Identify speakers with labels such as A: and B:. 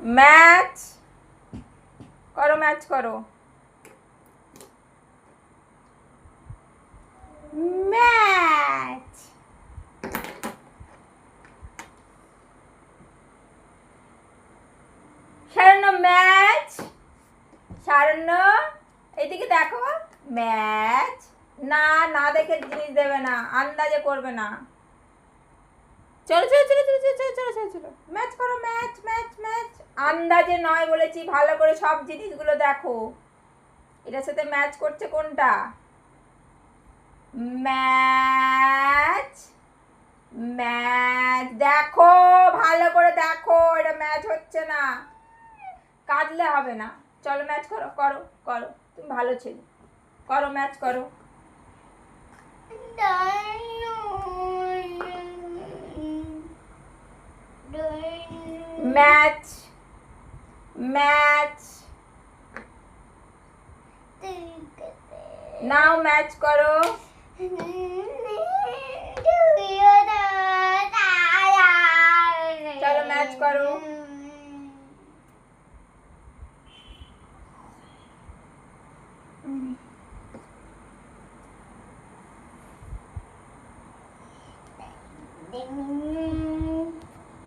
A: Match করো, match করো। Match. Saranya match. Saranya এদিকে দেখো। ম্যাচ। না, না দেখে জিনিস দেবে না, আন্দাজে করবে না। চলো চলো চলো চলো চলো চলো চলো চলো ম্যাচ করো, ম্যাচ ম্যাচ ম্যাচ। আন্দাজে নয় বলেছি, ভালো করে সব জিনিসগুলো দেখো। এটার সাথে ম্যাচ করছে কোনটা? ম্যাচ। ম্যাচ দেখো, ভালো করে দেখো, এটা ম্যাচ হচ্ছে না। কাঁদলে হবে না। চলো ম্যাচ করো, করো করো, তুমি ভালো ছেলে, করো ম্যাচ করো। Match match. নাও ম্যাচ করো। চলো ম্যাচ করো।